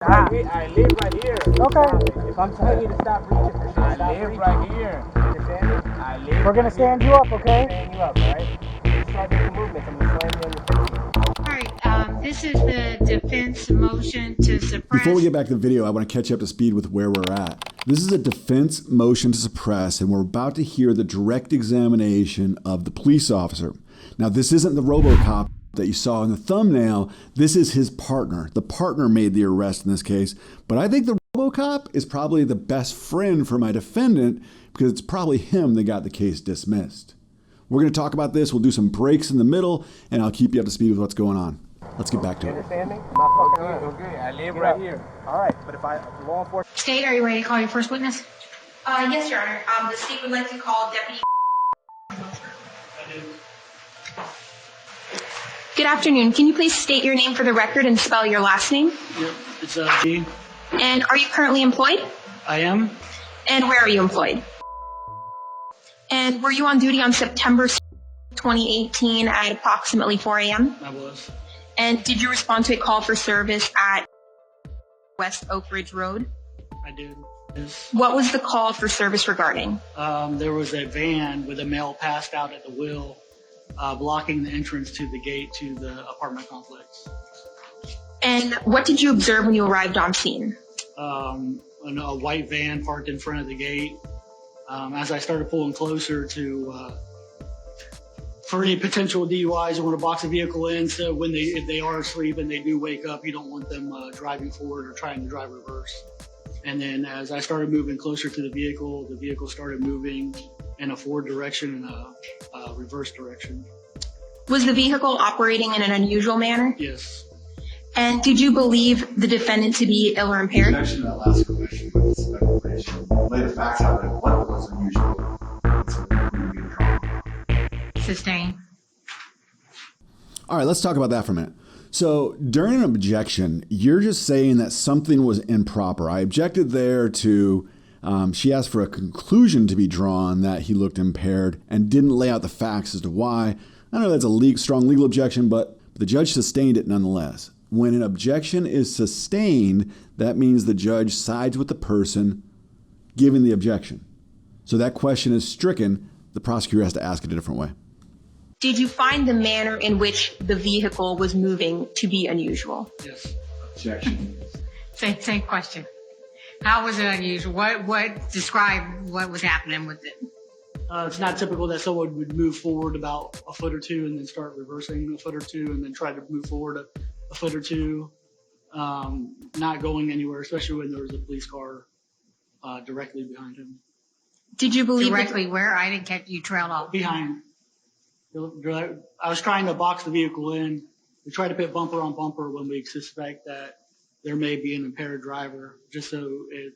I live right here. Okay. If I'm telling you to stop reaching for shit, I stop live reaching. right here. Understand me? I live. We're gonna stand you up, okay? Stand you up, alright? You start making movements, I'm gonna slam you on your face. All right, this is the defense motion to suppress. Before we get back to the video, I want to catch you up to speed with where we're at. This is a defense motion to suppress, and we're about to hear the direct examination of the police officer. Now, this isn't the RoboCop that you saw in the thumbnail. This is his partner. The partner made the arrest in this case, but I think the RoboCop is probably the best friend for my defendant because it's probably him that got the case dismissed. We're going to talk about this. We'll do some breaks in the middle, and I'll keep you up to speed with what's going on. Let's get back to You it. understand me? I'm not fucking around. Okay, I live right here. Alright, but if law enforcement... State, are you ready to call your first witness? Yes, Your Honor. The state would like to call Deputy. Good afternoon. Can you please state your name for the record and spell your last name? Yep, it's G. And are you currently employed? I am. And where are you employed? And were you on duty on September 2018 at approximately 4 a.m.? I was. And did you respond to a call for service at West Oakridge Road? I did. Yes. What was the call for service regarding? There was a van with a male passed out at the wheel, blocking the entrance to the gate to the apartment complex. And what did you observe when you arrived on scene? A white van parked in front of the gate. As I started pulling closer to, for any potential DUIs, you want to box a vehicle in so if they are asleep and they do wake up, you don't want them driving forward or trying to drive reverse. And then as I started moving closer to the vehicle started moving in a forward direction and a reverse direction. Was the vehicle operating in an unusual manner? Yes. And did you believe the defendant to be ill or impaired? Objection to that last question with the speculation. Lay the facts out and what was unusual. Sustained. All right, let's talk about that for a minute. So during an objection, you're just saying that something was improper. I objected there to, she asked for a conclusion to be drawn that he looked impaired and didn't lay out the facts as to why. I know that's a strong legal objection, but the judge sustained it nonetheless. When an objection is sustained, that means the judge sides with the person giving the objection. So that question is stricken. The prosecutor has to ask it a different way. Did you find the manner in which the vehicle was moving to be unusual? Yes. Objection. Same question. How was it unusual? Describe what was happening with it? It's not typical that someone would move forward about a foot or two and then start reversing a foot or two and then try to move forward a foot or two, not going anywhere, especially when there was a police car directly behind him. Did you believe Directly where? I didn't catch you trailed off. Behind. I was trying to box the vehicle in. We try to put bumper on bumper when we suspect that there may be an impaired driver, just so it,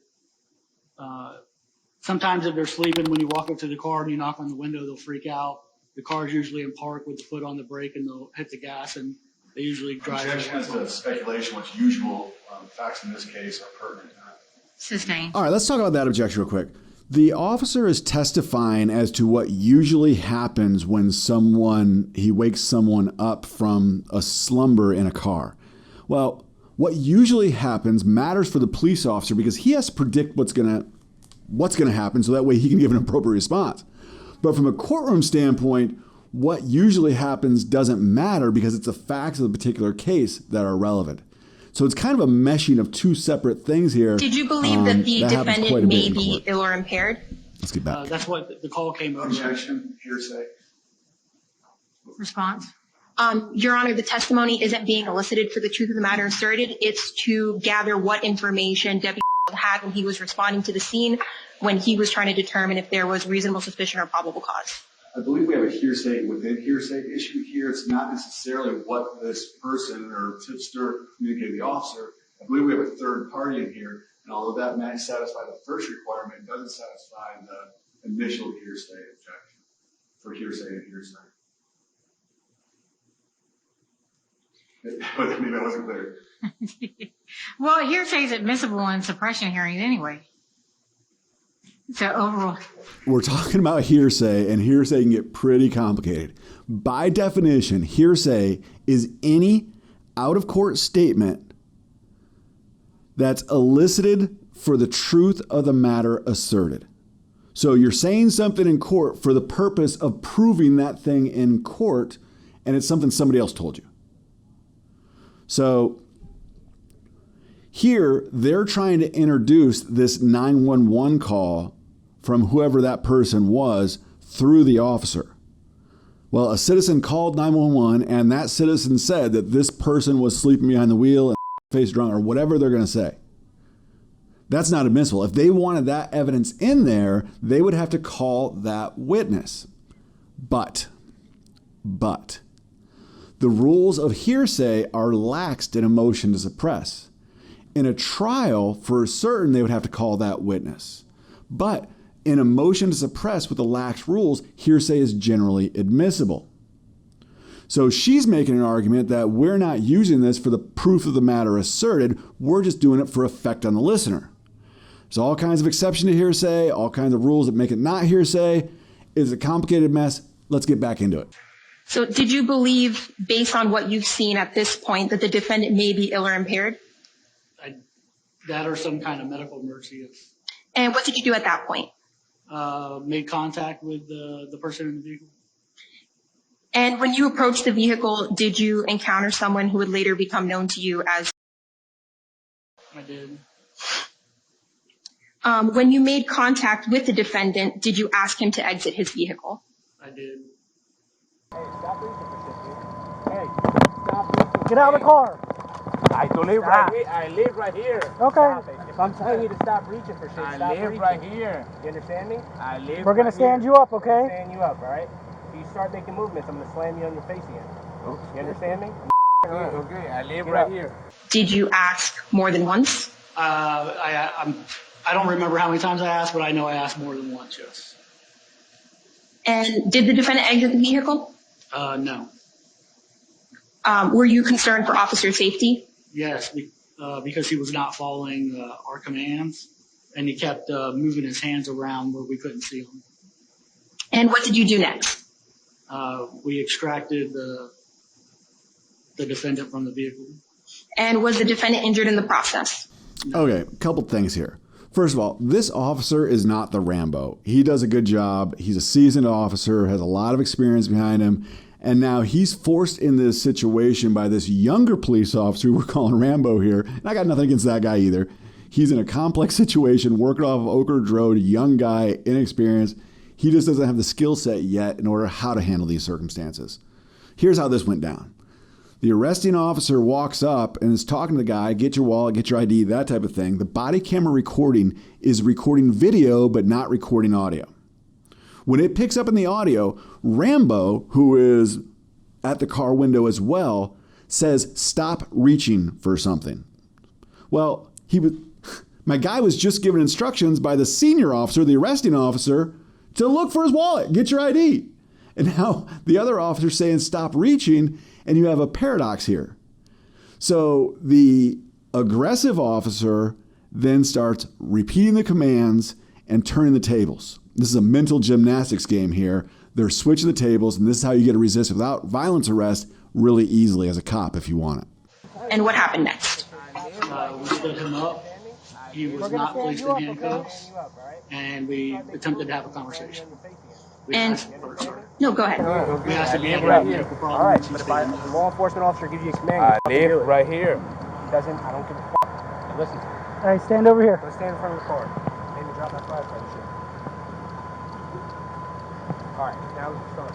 sometimes if they're sleeping, when you walk up to the car and you knock on the window, they'll freak out. The car's usually in park with the foot on the brake and they'll hit the gas and they usually drive. Objection is to speculation, which usual facts in this case are pertinent. Sustained. All right, let's talk about that objection real quick. The officer is testifying as to what usually happens when he wakes someone up from a slumber in a car. Well, what usually happens matters for the police officer because he has to predict what's going to happen so that way he can give an appropriate response. But from a courtroom standpoint, what usually happens doesn't matter because it's the facts of the particular case that are relevant. So it's kind of a meshing of two separate things here. Did you believe that the defendant may be ill or impaired? Let's get back. That's what the call came over. Objection, hearsay. Response? Your Honor, the testimony isn't being elicited for the truth of the matter asserted. It's to gather what information Deputy had when he was responding to the scene, when he was trying to determine if there was reasonable suspicion or probable cause. I believe we have a hearsay within hearsay issue here. It's not necessarily what this person or tipster communicated to the officer. I believe we have a third party in here, and although that might satisfy the first requirement, it doesn't satisfy the initial hearsay objection for hearsay and hearsay. Maybe that wasn't clear. Well, hearsay is admissible in suppression hearings anyway. So overall, we're talking about hearsay, and hearsay can get pretty complicated. By definition, hearsay is any out-of-court statement that's elicited for the truth of the matter asserted. So you're saying something in court for the purpose of proving that thing in court, and it's something somebody else told you. So here, they're trying to introduce this 911 call from whoever that person was through the officer. Well, a citizen called 911, and that citizen said that this person was sleeping behind the wheel and face drunk, or whatever they're going to say. That's not admissible. If they wanted that evidence in there, they would have to call that witness. But the rules of hearsay are laxed in a motion to suppress. In a trial, for certain, they would have to call that witness. But in a motion to suppress with the lax rules, hearsay is generally admissible. So she's making an argument that we're not using this for the proof of the matter asserted. We're just doing it for effect on the listener. There's all kinds of exceptions to hearsay, all kinds of rules that make it not hearsay. It's a complicated mess. Let's get back into it. So did you believe, based on what you've seen at this point, that the defendant may be ill or impaired? That or some kind of medical emergency. And what did you do at that point? Made contact with the person in the vehicle. And when you approached the vehicle, did you encounter someone who would later become known to you as? I did. When you made contact with the defendant, did you ask him to exit his vehicle? I did. Hey, stop reaching for shit, dude. Hey, stop reaching. Get out of the car. I live right here. I live right here. Okay. If I'm telling you to stop reaching for shit, I stop live reaching. right here. You understand me? I live. We're gonna right stand here. you up, okay? Stand you up, all right? If you start making movements, I'm gonna slam you on your face again. Okay. You understand me? Okay. I live Get right up. here. Did you ask more than once? I don't remember how many times I asked, but I know I asked more than once, yes. And did the defendant exit the vehicle? No. Were you concerned for officer safety? Yes, because he was not following our commands, and he kept moving his hands around where we couldn't see him. And what did you do next? We extracted the defendant from the vehicle. And was the defendant injured in the process? Okay, a couple things here. First of all, this officer is not the Rambo. He does a good job. He's a seasoned officer, has a lot of experience behind him. And now he's forced in this situation by this younger police officer who we're calling Rambo here. And I got nothing against that guy either. He's in a complex situation, working off of Oakridge Road, young guy, inexperienced. He just doesn't have the skill set yet in order how to handle these circumstances. Here's how this went down. The arresting officer walks up and is talking to the guy, get your wallet, get your ID, that type of thing. The body camera recording is recording video, but not recording audio. When it picks up in the audio, Rambo, who is at the car window as well, says, "Stop reaching for something." Well, my guy was just given instructions by the senior officer, the arresting officer, to look for his wallet, get your ID. And now the other officer's saying, "Stop reaching," and you have a paradox here. So the aggressive officer then starts repeating the commands and turning the tables. This is a mental gymnastics game here. They're switching the tables, and this is how you get a resist without violence arrest really easily as a cop if you want it. And what happened next? We stood him up. He was not placed in handcuffs, and we attempted to have a conversation. We And- asked first, sorry. No, go ahead. We asked if he I had live right any here. medical All problems. right, He but if said a no. law enforcement officer gives you a command, I you fucking do live it. right here. I don't give a fuck. Now listen to me. Hey, stand over here. Go stand in front of the car. Maybe drop that flashlight and shit. All right, now we can start.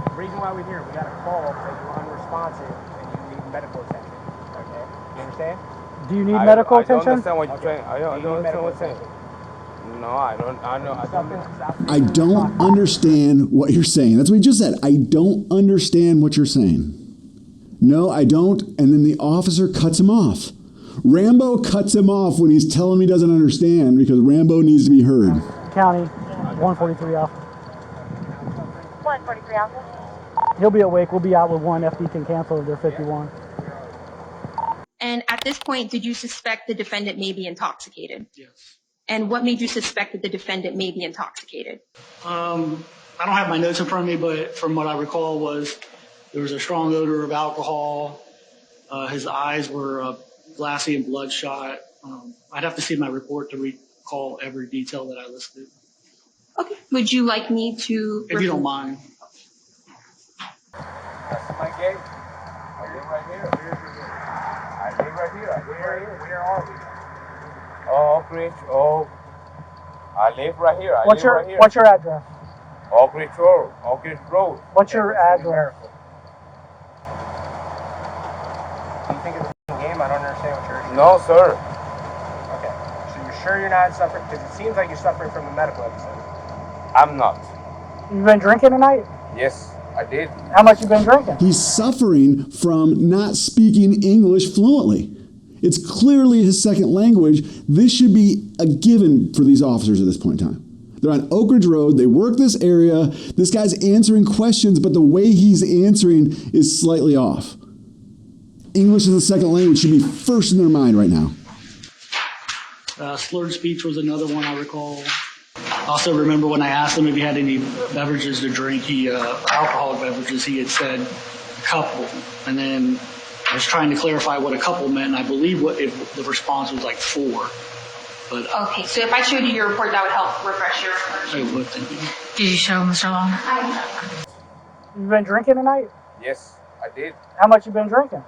The reason why we're here, we got a call that you're unresponsive and you need medical attention. Okay? You understand? Do you need medical I don't attention? understand what you're saying. I don't Do you need understand medical what you're saying. attention? No, I don't. I know. I don't. I don't understand what you're saying. That's what he just said. I don't understand what you're saying. No, I don't. And then the officer cuts him off. Rambo cuts him off when he's telling him he doesn't understand because Rambo needs to be heard. County, 143 Alpha. 143 Alpha. He'll be awake. We'll be out with one. FD can cancel if they're 51. And at this point, did you suspect the defendant may be intoxicated? Yes. And what made you suspect that the defendant may be intoxicated? I don't have my notes in front of me, but from what I recall was there was a strong odor of alcohol. His eyes were glassy and bloodshot. I'd have to see my report to recall every detail that I listed, Okay. Would you like me to? if you don't mind. That's my gate. I live right here. I live right here. Where are we? Oh, Oakridge. Oh, I live right here. What's your address? Oakridge Road. Oakridge Road. What's your address? Do you think it's a game? I don't understand what you're. No, sir. Okay. So you're sure you're not suffering? Because it seems like you're suffering from a medical episode. I'm not. You been drinking tonight? Yes, I did. How much you been drinking? He's suffering from not speaking English fluently. It's clearly his second language. This should be a given for these officers at this point in time. They're on Oakridge Road. They work this area. This guy's answering questions, but the way he's answering is slightly off. English as a second language should be first in their mind right now. Slurred speech was another one I recall. Also remember when I asked him if he had any beverages to drink, alcoholic beverages, he had said a couple. And then I was trying to clarify what a couple meant, and I believe the response was like 4. But Okay, so if I showed you your report, that would help refresh your I would think. Did you show Mr. Long? You been drinking tonight? Yes, I did. How much you been drinking?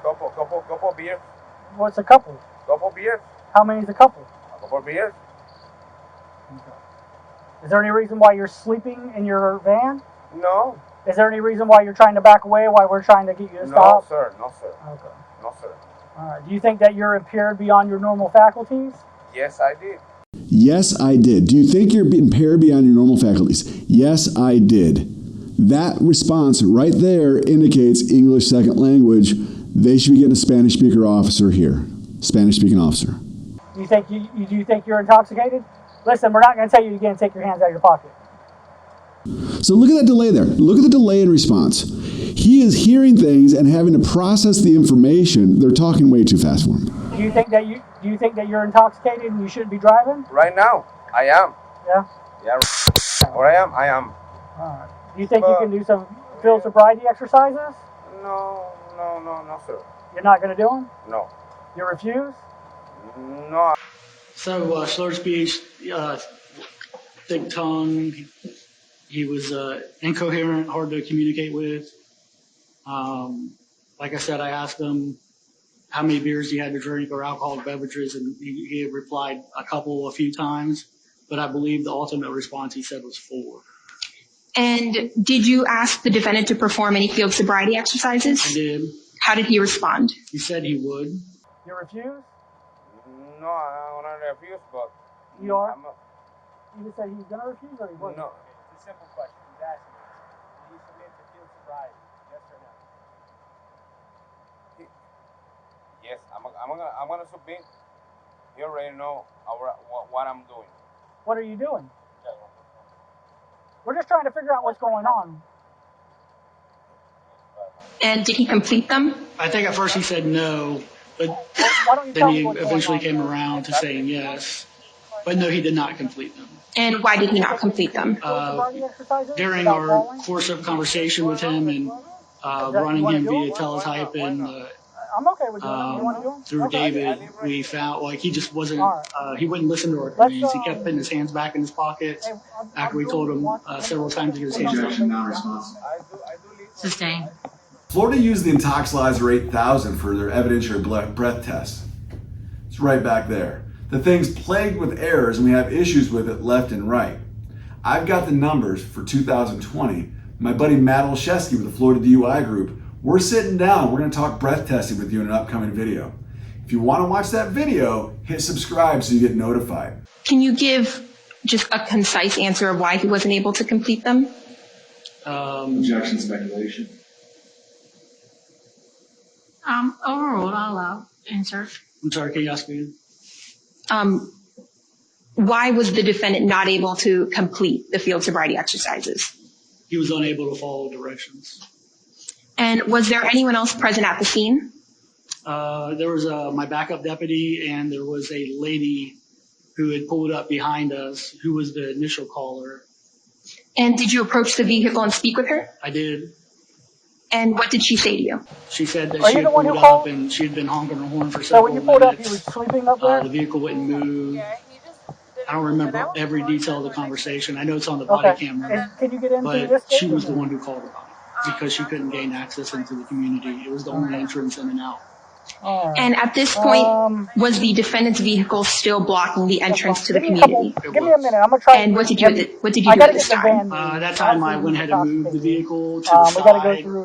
Couple beers. What's a couple? Couple beers. How many's a couple? Couple beers. Is there any reason why you're sleeping in your van? No. Is there any reason why you're trying to back away, why we're trying to get you to stop? No, sir. No, sir. Okay. No, sir. All right. Do you think that you're impaired beyond your normal faculties? Yes, I did. Yes, I did. Do you think you're impaired beyond your normal faculties? Yes, I did. That response right there indicates English second language. They should be getting a Spanish speaker officer here. Spanish speaking officer. Do you think you're intoxicated? Listen, we're not going to tell you again, take your hands out of your pocket. So look at that delay there. Look at the delay in response. He is hearing things and having to process the information. They're talking way too fast for him. Do you think that you're intoxicated and you shouldn't be driving? Right now, I am. Yeah. Yeah. Where I am. All right. Do you think you can do some field sobriety exercises? No, sir. You're not going to do them? No. You refuse? No. So slurred speech, thick tongue. He was incoherent, hard to communicate with. Like I said, I asked him how many beers he had to drink or alcoholic beverages, and he had replied a few times. But I believe the ultimate response he said was 4. And did you ask the defendant to perform any field sobriety exercises? I did. How did he respond? He said he would. You refuse? No, I don't want to refuse, but... You are? You just said he's going to refuse or he wasn't? No. It's a simple question. He's asking you. Did he submit to field sobriety? Yes or no? Yes, I'm gonna submit. You already know what I'm doing. What are you doing? We're just trying to figure out what's going on. And did he complete them? I think at first he said no, but Why don't you then tell he me what's going eventually on? came around to saying yes. But no, he did not complete them. And why did he not complete them? Sobriety exercises During without our falling? course of conversation with him and running him via teletype and I'm okay with doing them. You want to do them? through Okay. David, we found like he just wasn't, he wouldn't listen to our commands. He kept putting his hands back in his pockets after we told him several times to get his hands Objection, back. non-responsive. Sustained. Florida used the Intoxilizer 8000 for their evidentiary breath test. It's right back there. The thing's plagued with errors and we have issues with it left and right. I've got the numbers for 2020. My buddy Matt Olszewski with the Florida DUI group, we're sitting down. We're going to talk breath testing with you in an upcoming video. If you want to watch that video, hit subscribe so you get notified. Can you give just a concise answer of why he wasn't able to complete them? Objection, speculation. Overruled. I'll allow answer. I'm sorry, can you ask me? Why was the defendant not able to complete the field sobriety exercises? He was unable to follow directions. And was there anyone else present at the scene? There was my backup deputy and there was a lady who had pulled up behind us who was the initial caller. And did you approach the vehicle and speak with her? I did. And what did she say to you? She said that Are she you the had one pulled who up called? and she had been honking her horn for So several when you pulled up, he was minutes. sleeping up there? The vehicle wouldn't move. I don't remember every detail of the conversation. I know it's on the body Okay. camera, And can you get in through but this she gate or was the no? one who called about it because she couldn't gain access into the community. It was the only entrance in and out. All right. And at this point, was the defendant's vehicle still blocking the entrance to the community? Give me a minute. I'm gonna try. And what did you do I at gotta this get the time? van. That time I went ahead and moved the vehicle to the We gotta go side. through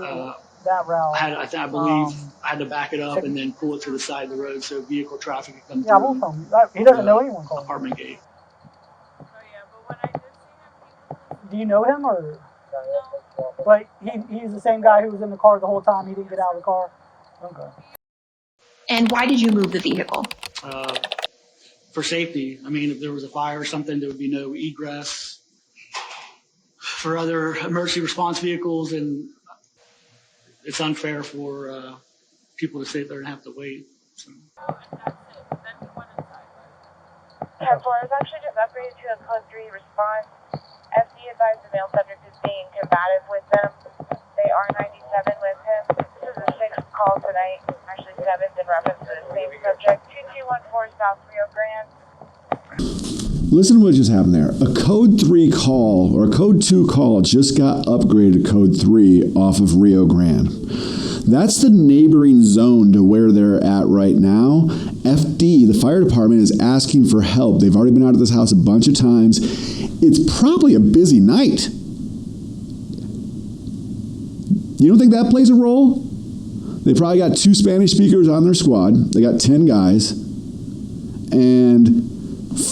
that route. I believe I had to back it up and then pull it to the side of the road so vehicle traffic could come Yeah, we'll through tell him. He doesn't know anyone called. apartment gate. Do you know him or? But he's the same guy who was in the car the whole time. He didn't get out of the car. Okay. And why did you move the vehicle? For safety. I mean, if there was a fire or something, there would be no egress for other emergency response vehicles, and it's unfair for people to sit there and have to wait. So. 10-4 is actually just upgraded to a code 3 response. SD advised the male subject is being combative with them. They are 97 with him. This is the 6th call tonight, actually 7th in reference to the same subject. 2214 South Rio Grande. Listen to what just happened there. A code 3 call or a code 2 call just got upgraded to code 3 off of Rio Grande. That's the neighboring zone to where they're at right now. FD, the fire department, is asking for help. They've already been out of this house a bunch of times. It's probably a busy night. You don't think that plays a role? They probably got 2 Spanish speakers on their squad. They got 10 guys. And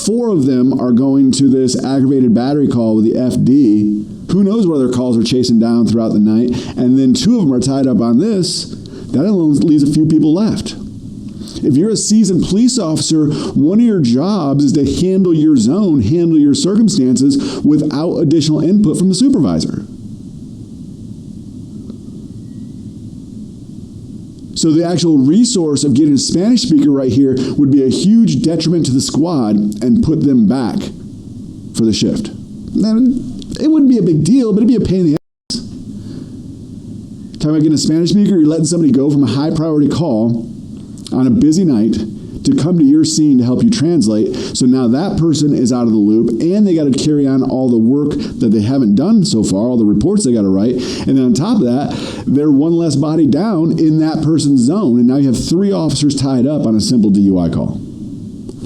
4 of them are going to this aggravated battery call with the FD. Who knows what other calls are chasing down throughout the night. And then 2 of them are tied up on this. That only leaves a few people left. If you're a seasoned police officer, one of your jobs is to handle your zone, handle your circumstances without additional input from the supervisor. So the actual resource of getting a Spanish speaker right here would be a huge detriment to the squad and put them back for the shift. Now, it wouldn't be a big deal, but it'd be a pain in the ass. Talking about getting a Spanish speaker, you're letting somebody go from a high priority call on a busy night to come to your scene to help you translate. So now that person is out of the loop, and they got to carry on all the work that they haven't done so far, all the reports they got to write. And then on top of that, they're one less body down in that person's zone. And now you have 3 officers tied up on a simple DUI call.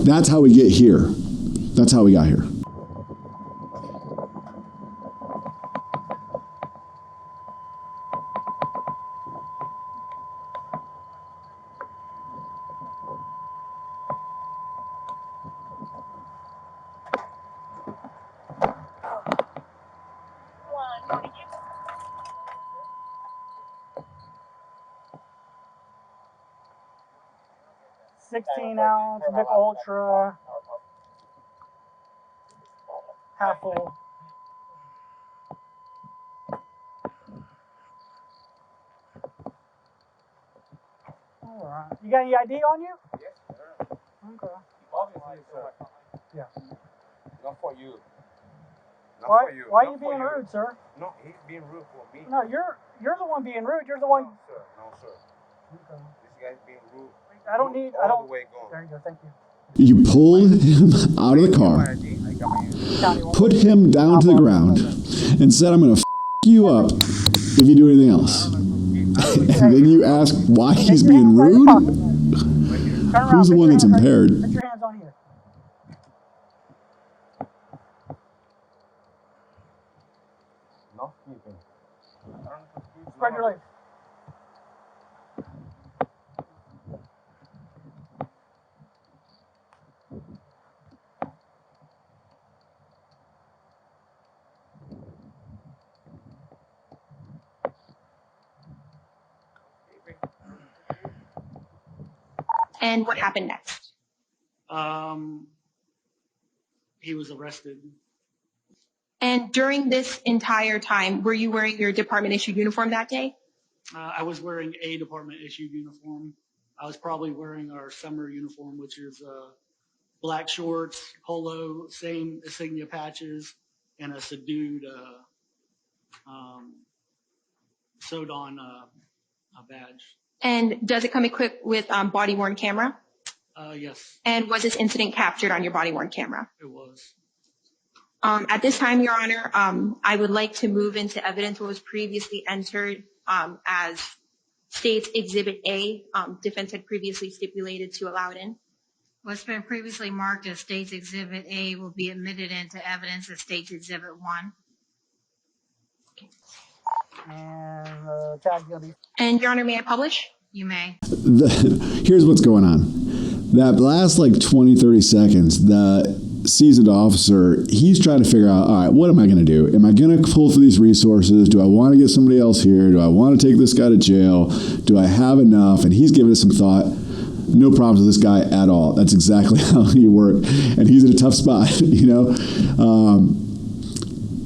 That's how we get here. That's how we got here. Ounce Vic Ultra, half full. All right. You got any ID on you? Yes, sir. Okay. Obviously, sir. Yeah. Not for you. Not Why, for you. why are Not you for being rude, sir? No, he's being rude for me. No, you're the one being rude. You're the one. No, sir. No, sir. Okay. This guy's being rude. I don't need. All I don't. the way gone. There you go. Thank you. You pulled him out of the car, put him down to the ground, and said, I'm going to f*** you up if you do anything else. And then you ask why he's being rude? Who's the one that's impaired? Put your hands on here. No sleeping. Spread your legs. And what happened next? He was arrested. And during this entire time, were you wearing your department issued uniform that day? I was wearing a department issued uniform. I was probably wearing our summer uniform, which is black shorts, polo, same insignia patches, and a subdued sewed on a badge. And does it come equipped with body worn camera? Yes, And was this incident captured on your body worn camera? it was. At this time, Your Honor, I would like to move into evidence what was previously entered as State's Exhibit A. Defense had previously stipulated to allow it in. What's been previously marked as State's Exhibit A will be admitted into evidence as State's Exhibit 1. And tag's gonna be. And Your Honor, may I publish? You may. Here's what's going on. That last 20, 30 seconds, the seasoned officer, he's trying to figure out, all right, what am I going to do? Am I going to pull through these resources? Do I want to get somebody else here? Do I want to take this guy to jail? Do I have enough? And he's giving it some thought. No problems with this guy at all. That's exactly how he worked. And he's in a tough spot,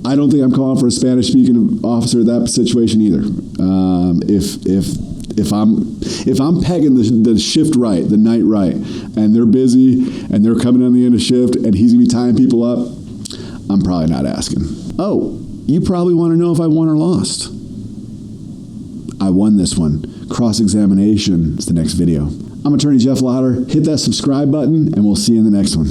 I don't think I'm calling for a Spanish-speaking officer in that situation either. If I'm pegging the shift right, the night right, and they're busy and they're coming on the end of shift and he's gonna be tying people up, I'm probably not asking. Oh, you probably want to know if I won or lost. I won this one. Cross-examination is the next video. I'm Attorney Jeff Lauder. Hit that subscribe button and we'll see you in the next one.